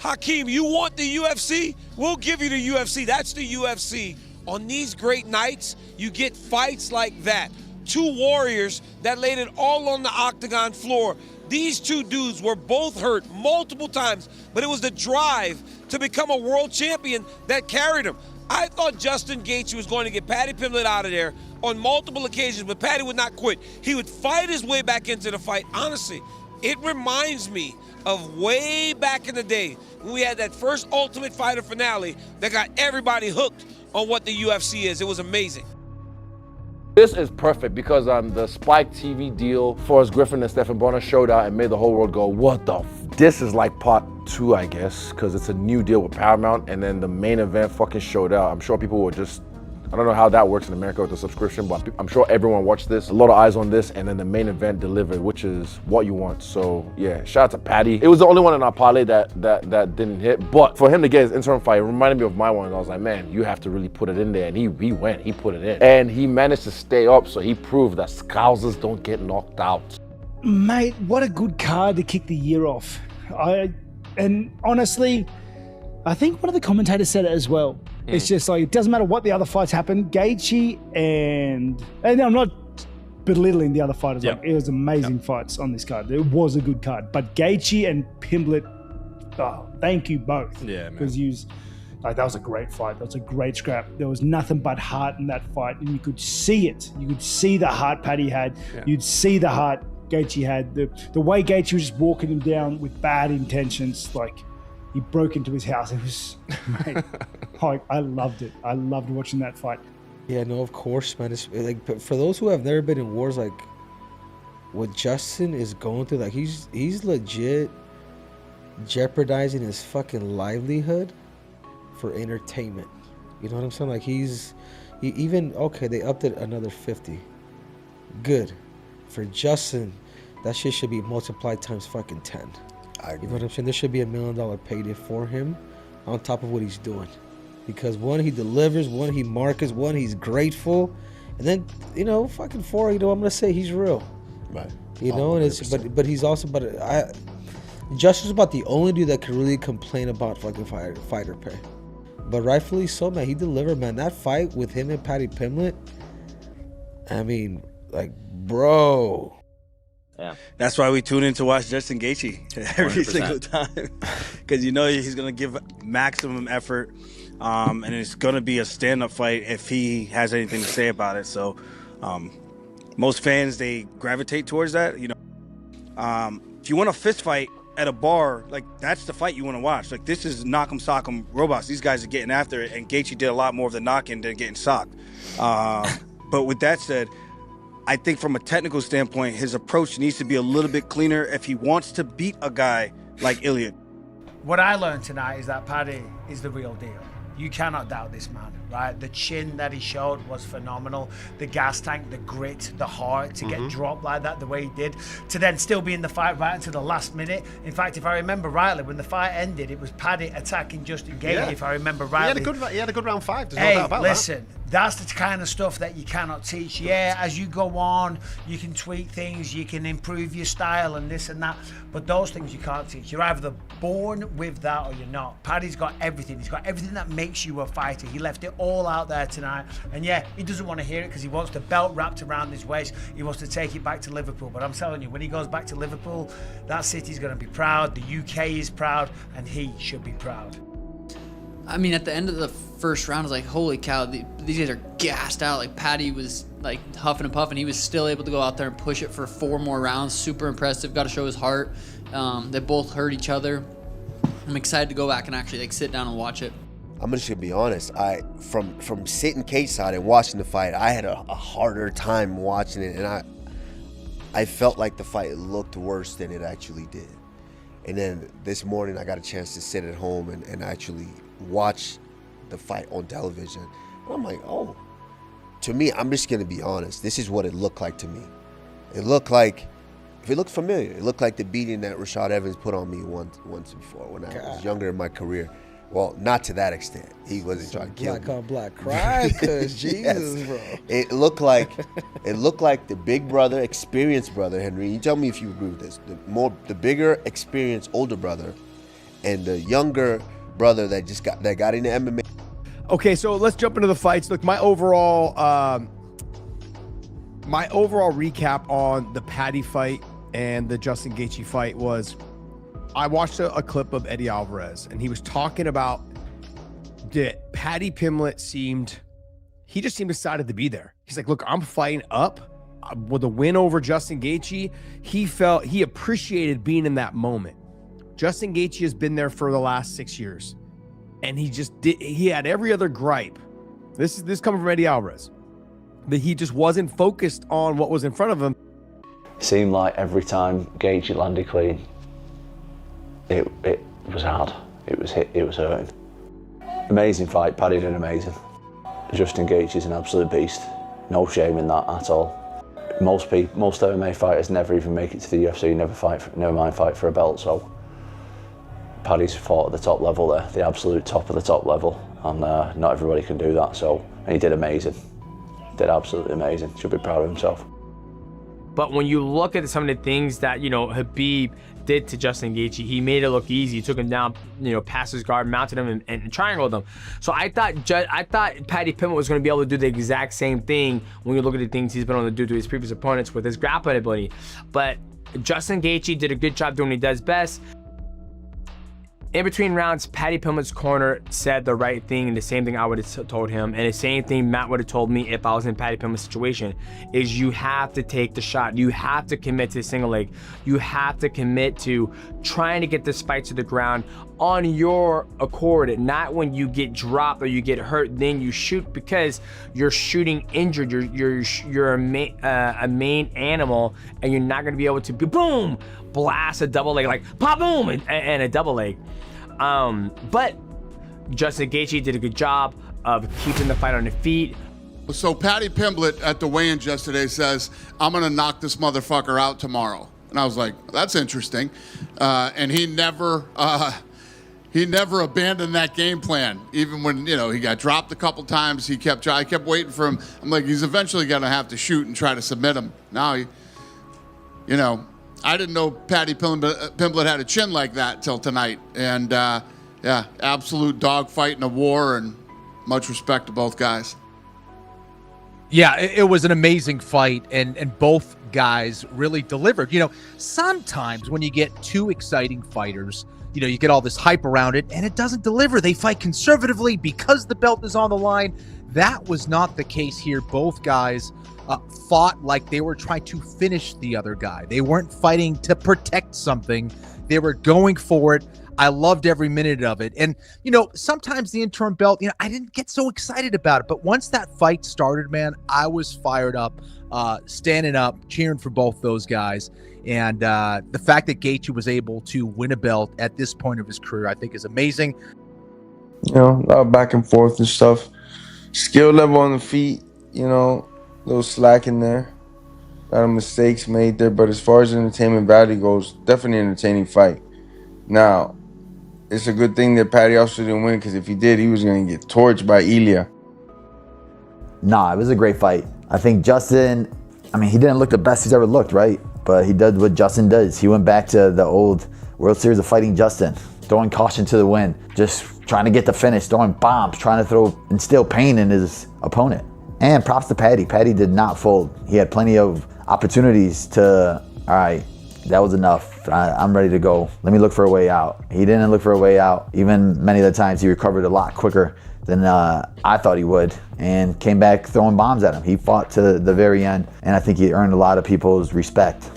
Hakeem, you want the UFC? We'll give you the UFC. That's the UFC. On these great nights, you get fights like that. Two warriors that laid it all on the octagon floor. These two dudes were both hurt multiple times, but it was the drive to become a world champion that carried him. I thought Justin Gaethje was going to get Paddy Pimblett out of there on multiple occasions, but Paddy would not quit. He would fight his way back into the fight. Honestly, it reminds me of way back in the day when we had that first Ultimate Fighter finale that got everybody hooked on what the UFC is. It was amazing. This is perfect because the Spike TV deal, Forrest Griffin and Stephen Bonner showed out and made the whole world go, what the f? This is like part 2, I guess, because it's a new deal with Paramount, and then the main event fucking showed out. I'm sure people were just, I don't know how that works in America with the subscription, but I'm sure everyone watched this. A lot of eyes on this, and then the main event delivered, which is what you want. So yeah, shout out to Paddy. It was the only one in our parlay that didn't hit, but for him to get his interim fight, it reminded me of my one. I was like, man, you have to really put it in there, and he went, he put it in. And he managed to stay up, so he proved that Scousers don't get knocked out. Mate, what a good card to kick the year off. And honestly, I think one of the commentators said it as well. It's just like, it doesn't matter what the other fights happen. Gaethje and I'm not belittling the other fighters. Like, it was amazing fights on this card. It was a good card. But Gaethje and Pimblett, thank you both. Yeah, man. Because that was a great fight. That was a great scrap. There was nothing but heart in that fight, and you could see it. You could see the heart Paddy had. Yeah. You'd see the heart Gaethje had. The way Gaethje was just walking him down with bad intentions, like he broke into his house. It was, mate, I loved it. I loved watching that fight. Yeah, no, of course, man. It's like, for those who have never been in wars, like what Justin is going through, like he's legit jeopardizing his fucking livelihood for entertainment. You know what I'm saying? Like they upped it another 50. Good. For Justin, that shit should be multiplied times fucking 10. I agree. You know what I'm saying? There should be $1 million payday for him on top of what he's doing. Because one, he delivers, one, he markets, one, he's grateful. And then, fucking 4, I'm gonna say he's real. Right. And it's but he's also Justin's about the only dude that could really complain about fucking fighter pay. But rightfully so, man. He delivered, man. That fight with him and Paddy Pimblett, I mean, like, bro. Yeah. That's why we tune in to watch Justin Gaethje every 100%. Single time. Because he's going to give maximum effort. And it's going to be a stand-up fight if he has anything to say about it. So most fans, they gravitate towards that. If you want a fist fight at a bar, like, that's the fight you want to watch. Like, this is knock'em sock'em robots. These guys are getting after it, and Gaethje did a lot more of the knocking than getting socked. But with that said, I think from a technical standpoint, his approach needs to be a little bit cleaner if he wants to beat a guy like Ilya. What I learned tonight is that Paddy is the real deal. You cannot doubt this man, right? The chin that he showed was phenomenal. The gas tank, the grit, the heart to get dropped like that the way he did, to then still be in the fight right until the last minute. In fact, if I remember rightly, when the fight ended, it was Paddy attacking Justin Gaethje, if I remember rightly. He had a good round 5, there's no doubt about listen, that's the kind of stuff that you cannot teach. Yeah, as you go on, you can tweak things, you can improve your style and this and that, but those things you can't teach. You're either born with that or you're not. Paddy's got everything. He's got everything that makes you a fighter. He left it all out there tonight. And yeah, he doesn't want to hear it because he wants the belt wrapped around his waist. He wants to take it back to Liverpool. But I'm telling you, when he goes back to Liverpool, that city's going to be proud. The UK is proud, and he should be proud. I mean, at the end of the first round, I was like, holy cow, these guys are gassed out. Like, Paddy was like huffing and puffing. He was still able to go out there and push it for 4 more rounds. Super impressive. Got to show his heart. They both hurt each other. I'm excited to go back and actually sit down and watch it. I'm just gonna be honest. From sitting cage side and watching the fight, I had a harder time watching it, and I felt like the fight looked worse than it actually did. And then this morning, I got a chance to sit at home and actually watch the fight on television. And I'm like, oh. To me, I'm just gonna be honest. This is what it looked like to me. It looked like, if it looked familiar, it looked like the beating that Rashad Evans put on me once before when I was younger in my career. Well, not to that extent. He wasn't trying to kill me. Black on black cry, cause Jesus, bro. It looked like the big brother, experienced brother, Henry. You tell me if you agree with this. The bigger, experienced, older brother, and the younger brother that got into MMA. Okay, so let's jump into the fights. Look, my overall recap on the Paddy fight and the Justin Gaethje fight was, I watched a clip of Eddie Alvarez, and he was talking about that Paddy Pimblett seemed excited to be there. He's like, look, I'm fighting up with a win over Justin Gaethje. He appreciated being in that moment. Justin Gaethje has been there for the last 6 years, and he had every other gripe. This coming from Eddie Alvarez, that he just wasn't focused on what was in front of him. Seemed like every time Gaethje landed clean, it was hard. It was hurting. Amazing fight. Paddy did amazing. Justin Gaethje is an absolute beast. No shame in that at all. Most MMA fighters never even make it to the UFC. Never mind fight for a belt. So Paddy's fought at the top level there, the absolute top of the top level, and not everybody can do that. So, and he did amazing. Did absolutely amazing. Should be proud of himself. But when you look at some of the things that, Khabib did to Justin Gaethje, he made it look easy. He took him down, past his guard, mounted him, and triangled him. So I thought Paddy Pimblett was going to be able to do the exact same thing when you look at the things he's been able to do to his previous opponents with his grappling ability. But Justin Gaethje did a good job doing what he does best. In between rounds, Paddy Pimblett's corner said the right thing, and the same thing I would have told him, and the same thing Matt would have told me if I was in Paddy Pimblett's situation, is you have to take the shot. You have to commit to the single leg. You have to commit to trying to get this fight to the ground on your accord, and not when you get dropped or you get hurt, then you shoot, because you're shooting injured. You're a main animal, and you're not going to be able to boom, blast a double leg, like pop boom, and a double leg. But Justin Gaethje did a good job of keeping the fight on the feet. So Paddy Pimblett at the weigh-ins yesterday says, I'm going to knock this motherfucker out tomorrow. And I was like, that's interesting. And he never abandoned that game plan. Even when, he got dropped a couple times, I kept waiting for him. I'm like, he's eventually going to have to shoot and try to submit him. Now, I didn't know Paddy Pimblett had a chin like that till tonight. And, absolute dogfight in a war, and much respect to both guys. Yeah, it was an amazing fight, and both guys really delivered. Sometimes when you get two exciting fighters, you get all this hype around it, and it doesn't deliver. They fight conservatively because the belt is on the line. That was not the case here. Both guys fought like they were trying to finish the other guy. They weren't fighting to protect something. They were going for it. I loved every minute of it. And, sometimes the interim belt, I didn't get so excited about it. But once that fight started, man, I was fired up, standing up, cheering for both those guys. And the fact that Gaethje was able to win a belt at this point of his career, I think is amazing. A lot of back and forth and stuff. Skill level on the feet, a little slack in there. A lot of mistakes made there. But as far as entertainment value goes, definitely an entertaining fight. Now, it's a good thing that Paddy also didn't win, because if he did, he was going to get torched by Ilya. Nah, it was a great fight. I think Justin, he didn't look the best he's ever looked, right? But he did what Justin does. He went back to the old World Series of Fighting Justin, throwing caution to the wind, just trying to get the finish, throwing bombs, trying to instill pain in his opponent. And props to Paddy. Paddy did not fold. He had plenty of opportunities to, all right, that was enough. I'm ready to go. Let me look for a way out. He didn't look for a way out. Even many of the times he recovered a lot quicker than I thought he would, and came back throwing bombs at him. He fought to the very end, and I think he earned a lot of people's respect.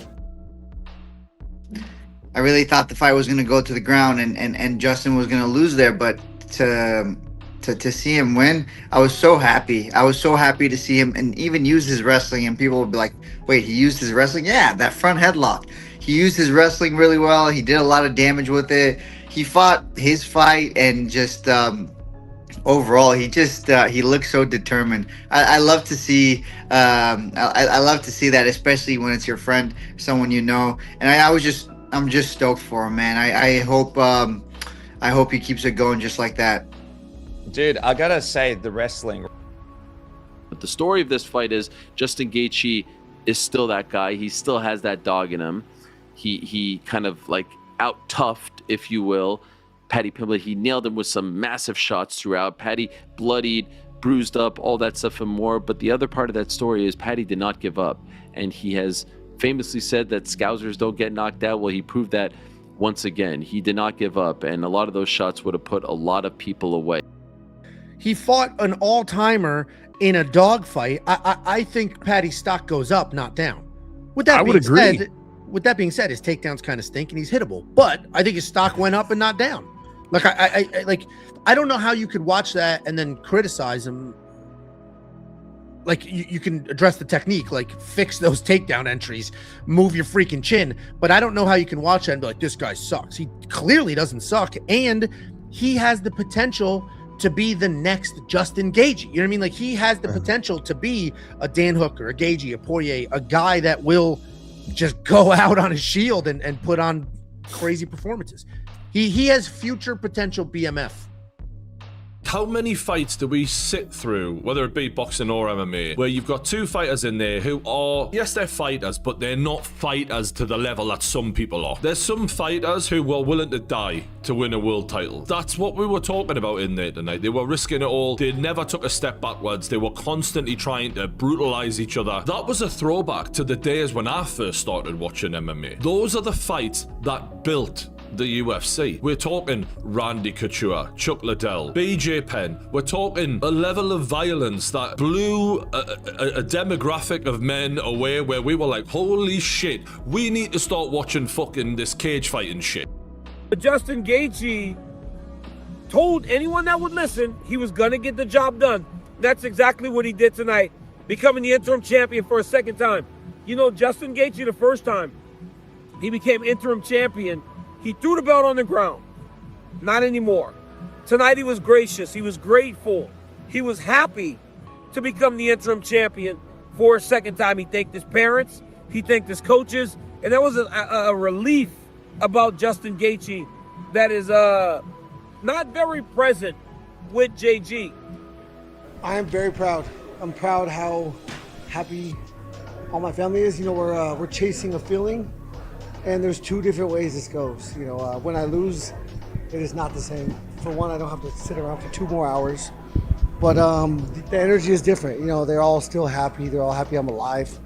I really thought the fight was going to go to the ground and Justin was going to lose there, but to see him win, I was so happy. I was so happy to see him and even use his wrestling, and people would be like, wait, he used his wrestling? Yeah, that front headlock. He used his wrestling really well. He did a lot of damage with it. He fought his fight, and just overall, he looked so determined. I love to see I love to see that, especially when it's your friend, someone you know. And I'm just stoked for him, man. I hope he keeps it going just like that. Dude, I gotta say, the wrestling. But the story of this fight is Justin Gaethje is still that guy. He still has that dog in him. He kind of like out-toughed, if you will, Paddy Pimblett, he nailed him with some massive shots throughout. Paddy bloodied, bruised up, all that stuff and more. But the other part of that story is Paddy did not give up. And he has famously said that Scousers don't get knocked out. Well, he proved that once again. He did not give up. And a lot of those shots would have put a lot of people away. He fought an all-timer in a dogfight. I think Paddy's stock goes up, not down. With that being said, his takedowns kind of stink and he's hittable. But I think his stock went up and not down. Like I don't know how you could watch that and then criticize him. Like you can address the technique, like fix those takedown entries, move your freaking chin. But I don't know how you can watch that and be like, this guy sucks. He clearly doesn't suck, and he has the potential to be the next Justin Gaethje. You know what I mean? Like he has the potential to be a Dan Hooker, a Gaethje, a Poirier, a guy that will just go out on his shield and put on crazy performances. He has future potential BMF. How many fights do we sit through, whether it be boxing or MMA, where you've got two fighters in there who are, yes, they're fighters, but they're not fighters to the level that some people are. There's some fighters who were willing to die to win a world title. That's what we were talking about in there tonight. They were risking it all. They never took a step backwards. They were constantly trying to brutalize each other. That was a throwback to the days when I first started watching MMA. Those are the fights that built the UFC. We're talking Randy Couture, Chuck Liddell, BJ Penn. We're talking a level of violence that blew a demographic of men away, where we were like, holy shit, we need to start watching fucking this cage fighting shit. Justin Gaethje told anyone that would listen he was gonna get the job done. That's exactly what he did tonight, becoming the interim champion for a second time. You know, Justin Gaethje, the first time he became interim champion, he threw the belt on the ground. Not anymore. Tonight he was gracious. He was grateful. He was happy to become the interim champion for a second time. He thanked his parents. He thanked his coaches. And there was a relief about Justin Gaethje that is not very present with JG. I am very proud. I'm proud how happy all my family is. You know, we're chasing a feeling. And there's two different ways this goes. You know, when I lose, it is not the same. For one, I don't have to sit around for 2 more hours. But the energy is different. You know, they're all still happy. They're all happy I'm alive.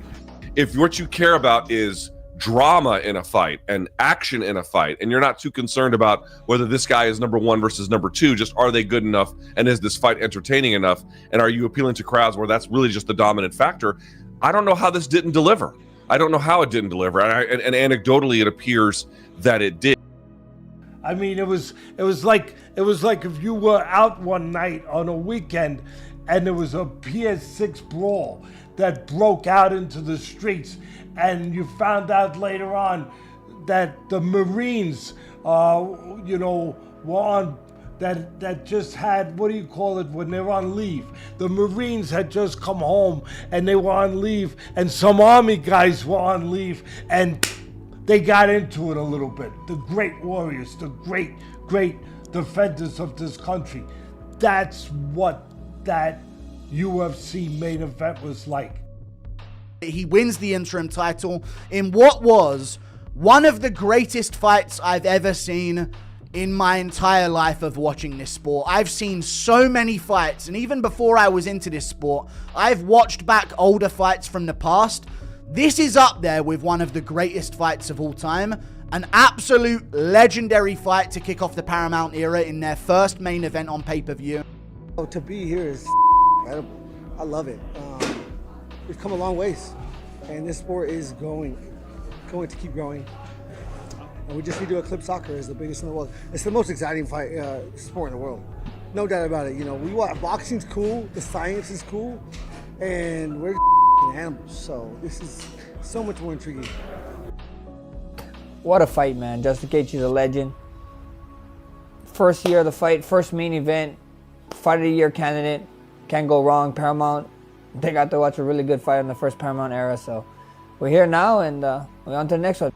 If what you care about is drama in a fight and action in a fight, and you're not too concerned about whether this guy is number 1 versus number 2, just are they good enough, and is this fight entertaining enough, and are you appealing to crowds where that's really just the dominant factor, I don't know how this didn't deliver. I don't know how it didn't deliver, and anecdotally, it appears that it did. I mean, it was like if you were out one night on a weekend, and there was a PS6 brawl that broke out into the streets, and you found out later on that the Marines, were on. That just had, what do you call it, when they're on leave? The Marines had just come home and they were on leave, and some Army guys were on leave, and they got into it a little bit. The great warriors, the great defenders of this country. That's what that UFC main event was like. He wins the interim title in what was one of the greatest fights I've ever seen in my entire life of watching this sport. I've seen so many fights, and even before I was into this sport, I've watched back older fights from the past. This is up there with one of the greatest fights of all time. An absolute legendary fight to kick off the Paramount era in their first main event on pay-per-view. Oh, to be here is incredible. I love it. We've come a long ways, and this sport is going to keep growing. And we just need to eclipse soccer as the biggest in the world. It's the most exciting fight sport in the world. No doubt about it. You know, boxing's cool, the science is cool, and we're animals. So this is so much more intriguing. What a fight, man. Justin Gaethje is a legend. First year of the fight, first main event, fight of the year candidate. Can't go wrong. Paramount, they got to watch a really good fight in the first Paramount era. So we're here now, and we're on to the next one.